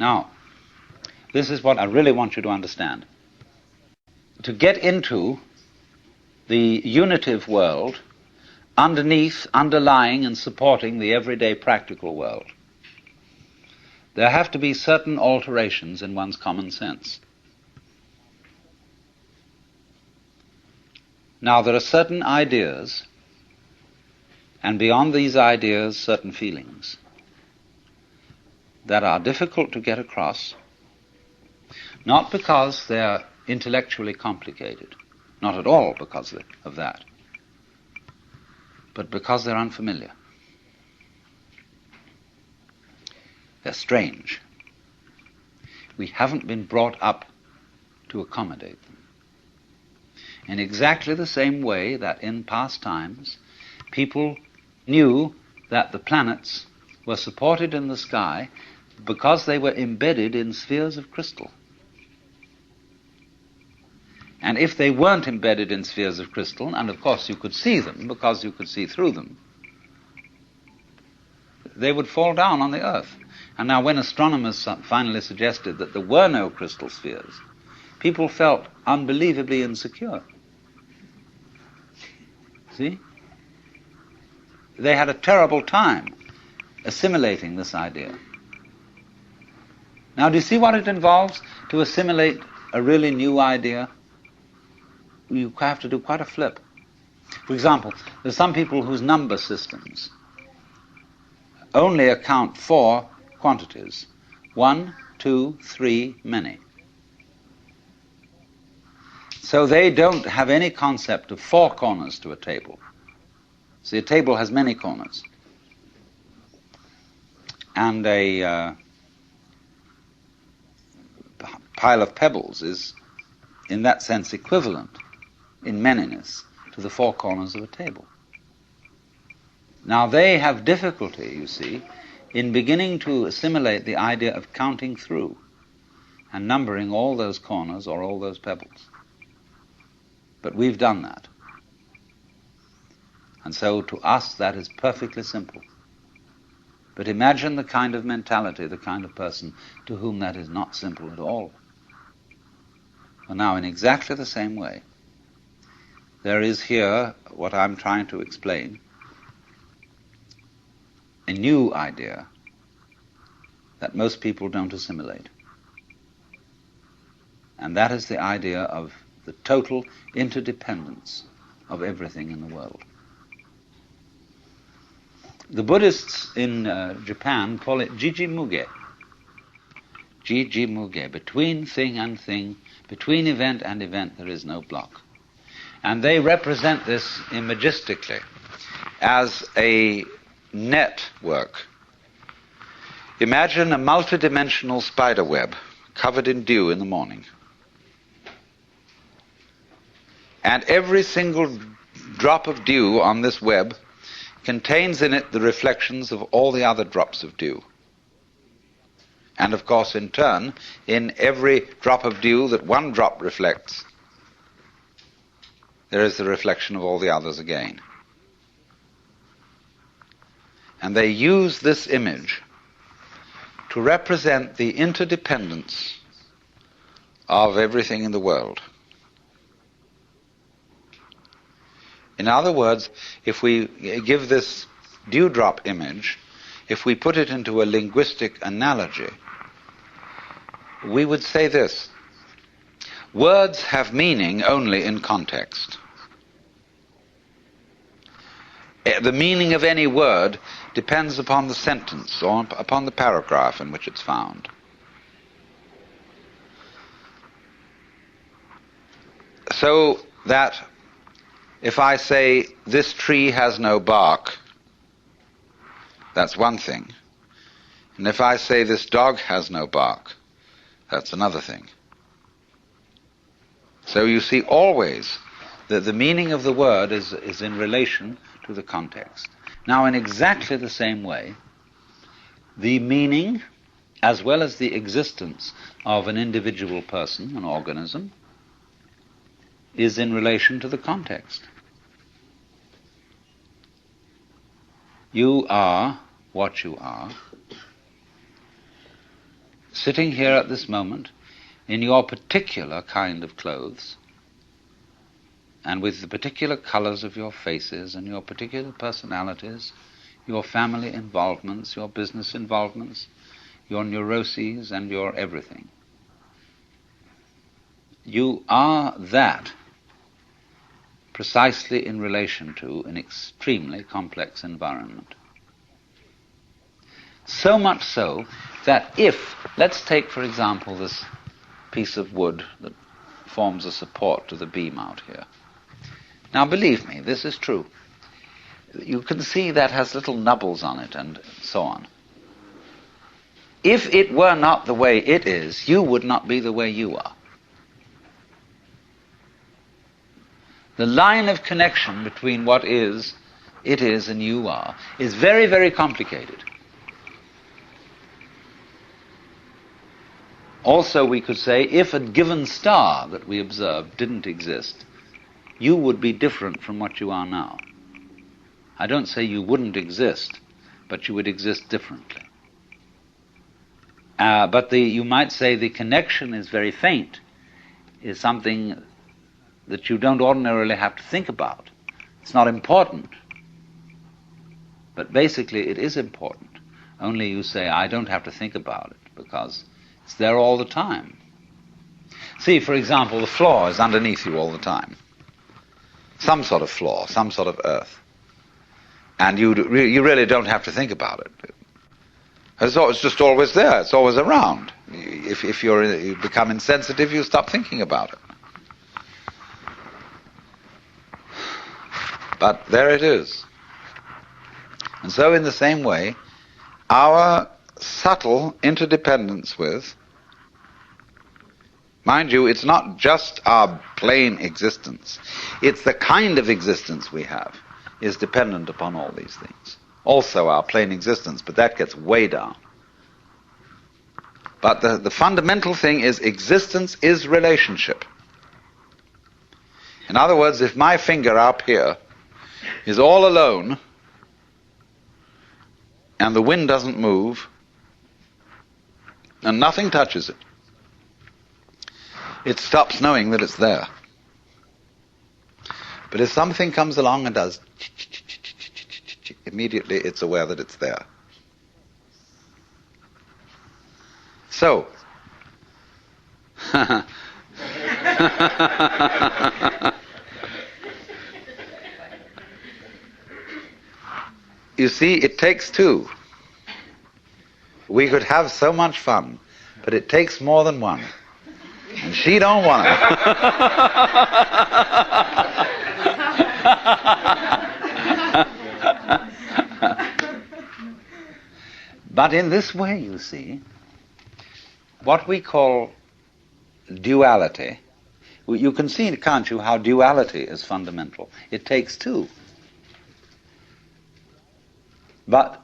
Now, this is what I really want you to understand. To get into the unitive world, underneath, underlying, and supporting the everyday practical world, there have to be certain alterations in one's common sense. Now, there are certain ideas, and beyond these ideas, certain feelings that are difficult to get across, not because they're intellectually complicated, not at all because of that, but because they're unfamiliar. They're strange. We haven't been brought up to accommodate them. In exactly the same way that in past times, people knew that the planets were supported in the sky because they were embedded in spheres of crystal. And if they weren't embedded in spheres of crystal, and of course you could see them because you could see through them, they would fall down on the Earth. And now when astronomers finally suggested that there were no crystal spheres, people felt unbelievably insecure. See? They had a terrible time assimilating this idea. Now, do you see what it involves to assimilate a really new idea? You have to do quite a flip. For example, there's some people whose number systems only account for quantities. 1, 2, 3, many. So they don't have any concept of four corners to a table. See, a table has many corners. And a pile of pebbles is, in that sense, equivalent in manyness to the four corners of a table. Now they have difficulty, you see, in beginning to assimilate the idea of counting through and numbering all those corners or all those pebbles. But we've done that. And so to us that is perfectly simple. But imagine the kind of mentality, the kind of person to whom that is not simple at all. Well, now, in exactly the same way, there is here what I'm trying to explain, a new idea that most people don't assimilate. And that is the idea of the total interdependence of everything in the world. The Buddhists in Japan call it Jiji-muge. Jiji-muge. Between thing and thing, between event and event, there is no block. And they represent this imagistically as a network. Imagine a multidimensional spider web covered in dew in the morning. And every single drop of dew on this web contains in it the reflections of all the other drops of dew. And of course, in turn, in every drop of dew that one drop reflects, there is the reflection of all the others again. And they use this image to represent the interdependence of everything in the world. In other words, if we give this dewdrop image, if we put it into a linguistic analogy, we would say this: words have meaning only in context. The meaning of any word depends upon the sentence or upon the paragraph in which it's found. So that if I say, this tree has no bark, that's one thing. And if I say, this dog has no bark, that's another thing. So you see always that the meaning of the word is in relation to the context. Now, in exactly the same way, the meaning, as well as the existence of an individual person, an organism, is in relation to the context. You are what you are. sitting here at this moment in your particular kind of clothes, and with the particular colors of your faces and your particular personalities, your family involvements, your business involvements, your neuroses and your everything. You are that precisely in relation to an extremely complex environment. So much so that if, let's take for example this piece of wood that forms a support to the beam out here. Now believe me, this is true. You can see that has little nubbles on it and so on. If it were not the way it is, you would not be the way you are. The line of connection between what is, it is, and you are is very, very complicated. Also, we could say, if a given star that we observed didn't exist, you would be different from what you are now. I don't say you wouldn't exist, but you would exist differently. But you might say the connection is very faint, is something that you don't ordinarily have to think about. It's not important. But basically it is important. Only you say, I don't have to think about it, because it's there all the time. See, for example, the floor is underneath you all the time. Some sort of floor, some sort of earth. And you really don't have to think about it. It's just always there. It's always around. If you become insensitive, you stop thinking about it. But there it is. And so in the same way, our subtle interdependence with, mind you, it's not just our plain existence. It's the kind of existence we have is dependent upon all these things. Also our plain existence, but that gets way down. But the fundamental thing is existence is relationship. In other words, if my finger up here is all alone and the wind doesn't move and nothing touches it, it stops knowing that it's there. But if something comes along and does, immediately it's aware that it's there. So, you see, it takes two. We could have so much fun, but it takes more than one. And she don't want it. But in this way, you see, what we call duality, you can see, can't you, how duality is fundamental. It takes two. But